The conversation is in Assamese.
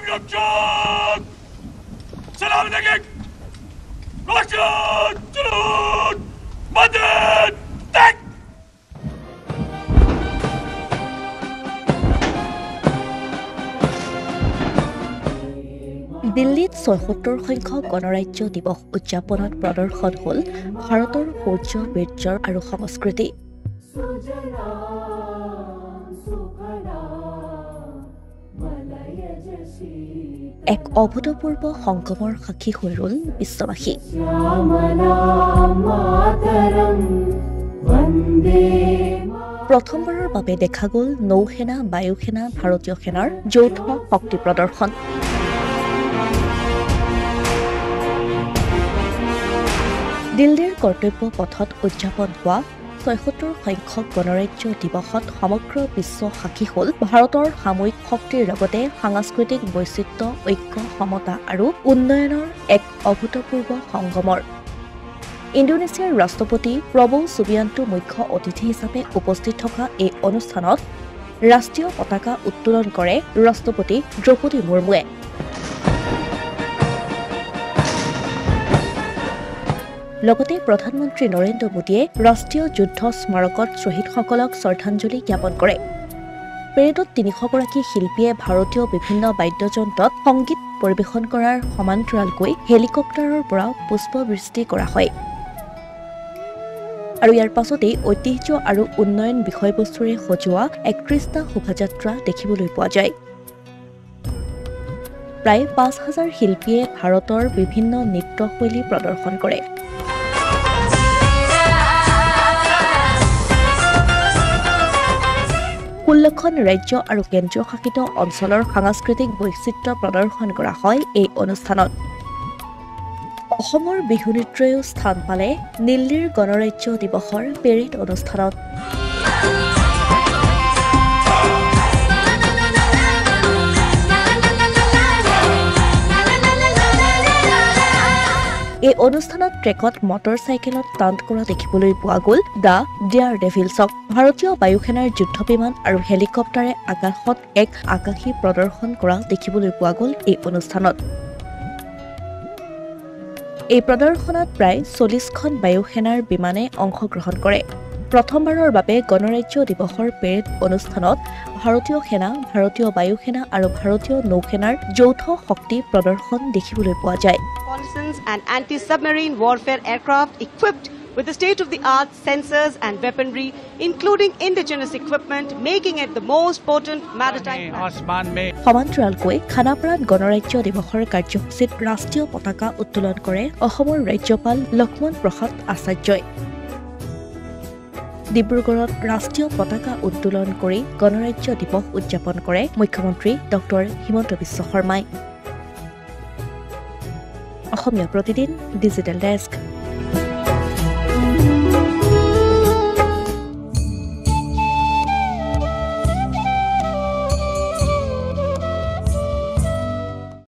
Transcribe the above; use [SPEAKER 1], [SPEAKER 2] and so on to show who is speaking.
[SPEAKER 1] Action! Salam alaikum! Action! Salud! Madad! Tak!
[SPEAKER 2] দিল্লীত ৭৬ সংখ্যক গণৰাজ্য দিৱস উদযাপনত প্ৰদৰ্শন হ'ল ভাৰতৰ শৌৰ্য বীৰ্যৰ আৰু সংস্কৃতি। এক অভূতপূৰ্ব সংগমৰ সাক্ষী হৈ ৰ'ল বিশ্ববাসী। প্ৰথমবাৰৰ বাবে দেখা গ'ল নৌসেনা, বায়ুসেনা, ভাৰতীয় সেনাৰ যৌথ শক্তি প্ৰদৰ্শন। দিল্লীৰ কৰ্তব্য পথত উদযাপন হোৱা ৭৬ সংখ্যক গণৰাজ্য দিৱসত সমগ্ৰ বিশ্ব সাক্ষী হ'ল ভাৰতৰ সামৰিক শক্তিৰ লগতে সাংস্কৃতিক বৈচিত্ৰ্য, ঐক্য, সমতা আৰু উন্নয়নৰ এক অভূতপূৰ্ব সংগমৰ। ইণ্ডোনেছিয়াৰ ৰাষ্ট্ৰপতি প্ৰবো চুবিয়ান্টো মুখ্য অতিথি হিচাপে উপস্থিত থকা এই অনুষ্ঠানত ৰাষ্ট্ৰীয় পতাকা উত্তোলন কৰে ৰাষ্ট্ৰপতি দ্ৰৌপদী মুৰ্মুৱে। লগতে প্ৰধানমন্ত্ৰী নৰেন্দ্ৰ মোদীয়ে ৰাষ্ট্ৰীয় যুদ্ধ স্মাৰকত শ্বহীদসকলক শ্ৰদ্ধাঞ্জলি জ্ঞাপন কৰে। পেৰেডত ৩০০গৰাকী শিল্পীয়ে ভাৰতীয় বিভিন্ন বাদ্যযন্ত্ৰত সংগীত পৰিৱেশন কৰাৰ সমান্তৰালকৈ হেলিকপ্টাৰৰ পৰা পুষ্পবৃষ্টি কৰা হয়। আৰু ইয়াৰ পাছতেই ঐতিহ্য আৰু উন্নয়ন বিষয়বস্তুৰে সজোৱা ৩১টা শোভাযাত্ৰা দেখিবলৈ পোৱা যায়। প্ৰায় ৫,০০০ শিল্পীয়ে ভাৰতৰ বিভিন্ন নৃত্যশৈলী প্ৰদৰ্শন কৰে। ১৬খন ৰাজ্য আৰু কেন্দ্ৰীয় শাসিত অঞ্চলৰ সাংস্কৃতিক বৈচিত্ৰ্য প্ৰদৰ্শন কৰা হয় এই অনুষ্ঠানত। অসমৰ বিহু নৃত্যও স্থান পালে দিল্লীৰ গণৰাজ্য দিৱসৰ পেৰেড অনুষ্ঠানত। এই অনুষ্ঠানত ট্ৰেকত মটৰচাইকেলত ষ্টাণ্ট কৰা দেখিবলৈ পোৱা গ'ল দ্য ডেয়াৰ ডেভিলছক। ভাৰতীয় বায়ুসেনাৰ যুদ্ধ বিমান আৰু হেলিকপ্টাৰে আকাশত এক আকাশী প্ৰদৰ্শন কৰা দেখিবলৈ পোৱা গ'ল এই অনুষ্ঠানত। এই প্ৰদৰ্শনত প্ৰায় ৪০খন বায়ুসেনাৰ বিমানে অংশগ্ৰহণ কৰে। প্ৰথমবাৰৰ বাবে গণৰাজ্য দিৱসৰ পেৰেড অনুষ্ঠানত ভাৰতীয় সেনা, ভাৰতীয় বায়ুসেনা আৰু ভাৰতীয় নৌসেনাৰ যৌথ শক্তি প্ৰদৰ্শন দেখিবলৈ পোৱা যায়।
[SPEAKER 3] And anti-submarine warfare aircraft equipped with the state-of-the-art sensors and weaponry, including indigenous equipment, making it the most potent maritime platform.
[SPEAKER 2] সমান্তৰালকৈ খানাপাৰাত গণৰাজ্য দিৱসৰ কাৰ্যসূচীত ৰাষ্ট্ৰীয় পতাকা উত্তোলন কৰে অসমৰ ৰাজ্যপাল লক্ষ্মণ প্ৰসাদ আচাৰ্যই। ডিব্ৰুগড়ত ৰাষ্ট্ৰীয় পতাকা উত্তোলন কৰি গণৰাজ্য দিৱস উদযাপন কৰে মুখ্যমন্ত্ৰী ডক্টৰ হিমন্ত বিশ্ব শৰ্মাই। Asomiya Pratidin digital desk.